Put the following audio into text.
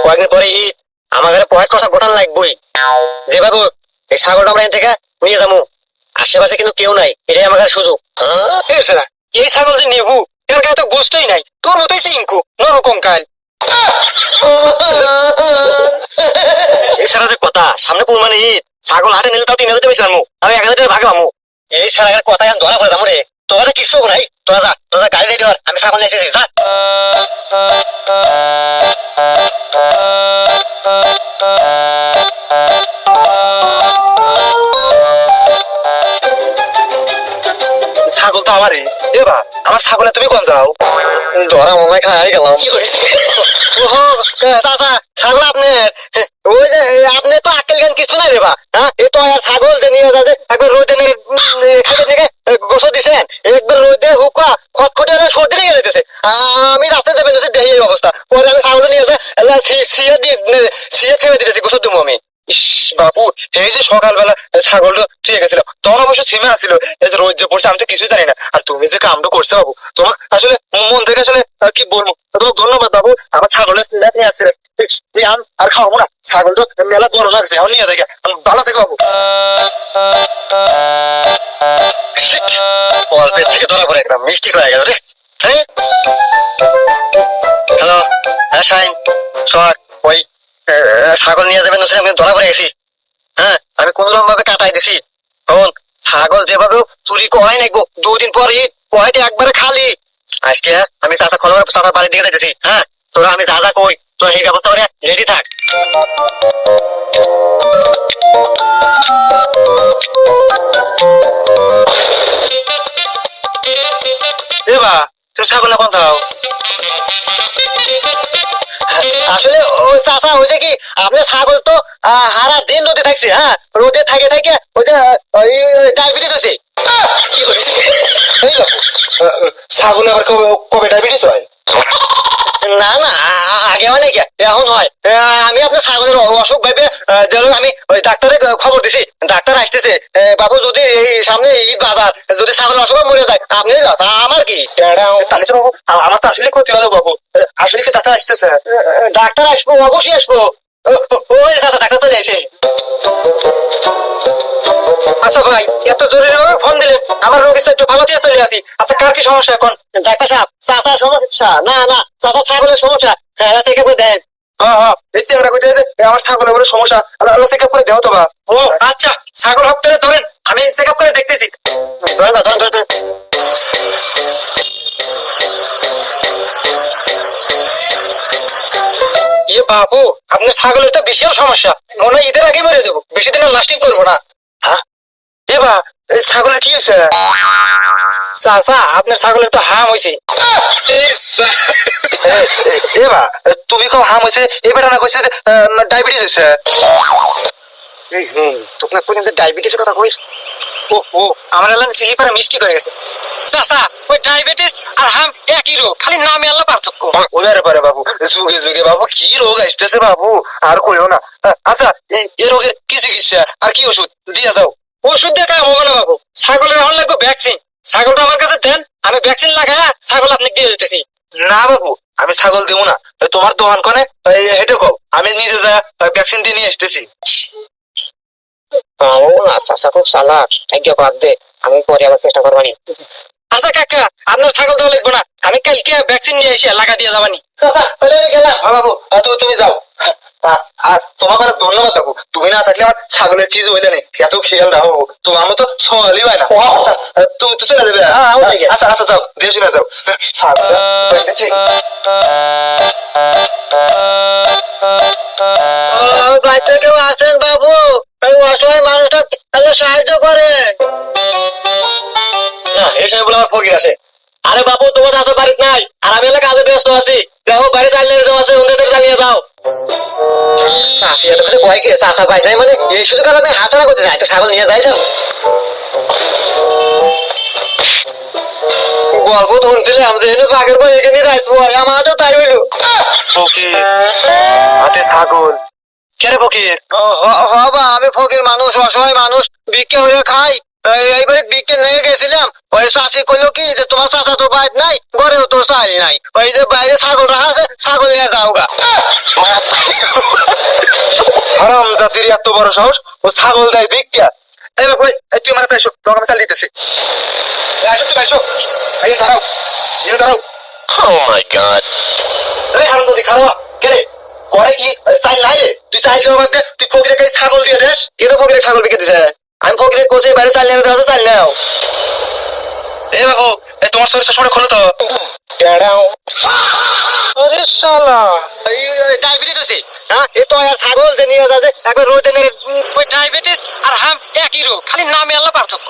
কয়েকদিন পরে ঈদ, আমার ঘরে পয়েক কথা গোটান লাগবই। যেভাবে হোক এই ছাগলটা আমরা এখান থেকে নিয়ে যাবো। আশেপাশে কিন্তু কেউ নাই, এটাই আমার কাছে সুযোগ। এই ছাগল যে নেবু, এর গায়ে তো গোস্তই নাই, তোর মতোই সিংকু নরকঙ্কাল। এছাড়া যে কথা, সামনে কুরবানি ঈদ, ছাগল হাটে নিলে তাও 3,000 টাকা বেশি পাবো, আমি 1,000 টাকা ভাগে পাবো। এই ছাড়া এর কথা ধরা পড়ে যাবো রে। তোরা কিছু নাই, তোরা গাড়ি রেডি কর, আমি ছাগল নিয়ে এসেছি, যা। ছাগল তো আমারই দেবা, আমার ছাগলে তুমি কোন যাও? ধরা মনে হয় খাই গেলাম। ওহো, চাচা ছাগল আপনার? ওই যে আপনি তো আক্কেল জ্ঞান কিছু নাই রে বা। হ্যাঁ, এই তো আর ছাগল যে নিয়ে যাবে একবার রোদে খাইতে থেকে গোসল দিছেন, একবার রোদে হুকা খটখটে সর্দি লেগে যেতেছে। আমি রাস্তায় যাবেন দেখি এই অবস্থা, পরে আমি ছাগল নিয়ে সিয়ে খেয়ে দিতেছি, গোসল দেবো আমি। ইস বাবু, এই যে সকালবেলা ছাগলটা ঠিক গেছিল, তখন অবশ্য সীমা আসছিল, এই যে রোদ যে পড়ছে আমি তো কিছুই জানি না, আর তুমি যে কামটা করছো বাবু, তোমার আসলে মন থেকে আসলে কি বলবো, তোমাকে ধন্যবাদ বাবু। আমার ছাগলের সিনা নিয়ে আসছে, আর খাওয়াবো না, ছাগলটা মেলা বড় লাগছে, এখন নিয়ে দেখে ভালো থেকে বাবু। অল্পের থেকে ধরা পড়ে একদম মিষ্টি হয়ে গেল রে। হ্যাঁ, হ্যালো, হ্যাঁ শাইন, সোহাগ, ওই ছাগল নিয়ে যাবেন আমি ধরা পড়ে গেছি। হ্যাঁ, আমি কোন রকম ভাবে কাটাই দিছি। শোন, ছাগল যেভাবে চুরি করাই নাকবো, 2 দিন পর ঈদ, পয়টা একবারে খালি। আজকে আমি চাচা খবর চাচার বাড়ির দিকে যাইতেছি। হ্যাঁ, তোরা আমি যা কই তোরা এই ব্যবস্থা করে রেডি থাক। দেবা, তুমি ছাগল না কোন যাও? আসলে ওই চাচা হয়েছে কি, আপনার ছাগল তো সারা দিন রোদে থাকছে। হ্যাঁ, রোদে থাকে থাকে ওই যে ডায়াবেটিস হয়েছে। এই বাবু, ছাগল আবার কবে কবে ডায়াবেটিস হয়? না না, আগে হয় নাকি, এখন হয়। আমি আপনার ছাগলের অসুখ ভাবে আমি ওই ডাক্তারের খবর দিছি, ডাক্তার আসতেছে। বাবু যদি এই সামনে ঈদ বাজার, যদি ছাগলের অসুখ মরে যায়, আপনি আমার কি? তাহলে তো বাবু আমার তো আসলে ক্ষতি হলো বাবু, আসলে কি ডাক্তার আসতেছে? ডাক্তার আসবো, অবশ্যই আসবো। ওই চাচা ডাক্তার চলে আসে। আচ্ছা ভাই, এত জরুরি ভাবে ফোন দিলেন, আমার রোগী একটু ভালো দিয়ে চলে আসি। আচ্ছা, কার কি সমস্যা এখন? ডাক্তার সাহেব, চাচার সমস্যা না না, চাচা ছাগলের সমস্যা, হ্যাঁ চেক করে দেন। হ্যাঁ হ্যাঁ, এই চেংড়া কইতে যে আমার ছাগলের বড় সমস্যা, আল্লাহ চেক আপ করে দেও তো বা। ও আচ্ছা, ছাগল হপ্তাহে ধরেন, আমি চেক আপ করে দেখতেছি। ধরেন ধরেন ধরেন। ইয়ে বাবু, আপনার ছাগলের তো বিশাল সমস্যা, মনে হয় ঈদের আগে মরে যাবো, বেশি দিন লাস্টিং করবো না। হ্যাঁ এবা, এই ছাগলের কি হয়েছে? চাচা, আপনার ছাগলের তো হাম হয়েছে। এবা, তুমি কো হাম হয়েছে, এবার না কইছে ডায়াবেটিস হয়েছে। তোকে কোনদিন ডায়াবেটিসের কথা কইস? ও আমার এলাম স্লিপারে মিষ্টি করে গেছে। চাচা, ওই ডায়াবেটিস আর হাম একই রোগ, খালি নামে আল্লাহ পার্থক্য। ওরে পারে বাবু, যুগে যুগে বাবু কি রোগ আসতেছে বাবু, আর কইও না। আচ্ছা, এই রোগের কি চিকিৎসা আর কি ওষুধ দিয়া যাও? ওষুধ দিয়ে কাজ হবে না বাবু, ছাগলের এখন লাগবে ভ্যাকসিন। ছাগলটা আমার কাছে দেন, আমি ভ্যাকসিন লাগাই ছাগল আপনি দিয়ে দিতেছি। না বাবু, আমি ছাগল দেবো না, তোমার দোকান কোনে হেঁটে কও, আমি নিজে যা ভ্যাকসিন দিয়ে নিয়ে আসতেছি। চাচা খুব চালাক, বাদ দে, আমি পরে আবার চেষ্টা করবানি। আচ্ছা কাকা, আপনার ছাগল দেওয়া লাগবে না, আমি কালকে ভ্যাকসিন নিয়ে এসে লাগা দিয়ে যাবানি। চাচা, তাহলে আমি গেলাম। হ্যাঁ বাবু, তুমি যাও। আর তোমাকে অনেক ধন্যবাদ বাবু, তুমি না থাকলে আমার ছাগলের কি হইলে নেই, এত খেয়াল রাখো বাবু, তোমার মতো সওয়ালই হয় না। তুমি তো চলে যাবে? আচ্ছা আচ্ছা, যাও, দিয়ে শুনে যাও। বাড়িতে কেউ আছেন বাবু? এই অসহায় মানুষটা সাহায্য করেন। না, এই সময় বলে আমার ফকির আসে। আরে বাবু, তোমার চাষা বাড়িতে নাই, আর আমি এলাকা কাজে ব্যস্ত আছি। দেখো বাড়ি চালিয়ে দেওয়া আছে, অন্য চালিয়ে যাও। চাষি এত করে কয় কি চাষা পাই নাই, মানে এই সুযোগ আমি হাতছাড়া করতে চাই, ছাগল নিয়ে যাই যাও। গল্প তো শুনছিলাম যে বাঘের বই এখানে রাইত হয়, আমারও তাই হইলো। ফকির হাতে ছাগল, কে রে ফকির? হবা, আমি ফকির মানুষ, অসহায় মানুষ, ভিক্ষা হয়ে খাই। এইবারে বিকে নিয়ে গেছিলাম, ওই চাষি কইলো কি যে তোমার চাচা তো বাইর নাই, ঘরেও তো চাল নাই, ওই যে বাইরে ছাগল রাখা আছে, ছাগল নিয়ে যাও গা। হারাম জাতির এত বড় সাহস, ও ছাগল দেয় ভিক্ষা। এই বাবু, এই তুই আমার কাছে এসো, তোমাকে আমি চাল দিতেছি। আসো তুমি আসো, এই দাঁড়াও, এই দাঁড়াও। Oh my god. এই হারাম জাতি খারাপ কেরে করে কি চাল নাই রে? তুই চাল দেওয়া বাদ দে, তুই ফকিরে কাছে ছাগল দিয়ে দেস। কেন ফকিরে ছাগল বিকে দিছে? আমি ফকিরে কোচে বাইরে চাল নিয়ে দেওয়া চাল নাও। এই বাবু, এই তোমার শরীর চশমাটা খোলো তো। আরে শালা, এই ডায়াবেটিস আছে, হ্যাঁ? এ তো আর ছাগল যে নিয়ে যাচ্ছে একবার রোদে নেড়ে। ওই ডায়াবেটিস আর হাম একই রোগ, খালি নামে আল্লাহ পার্থক্য।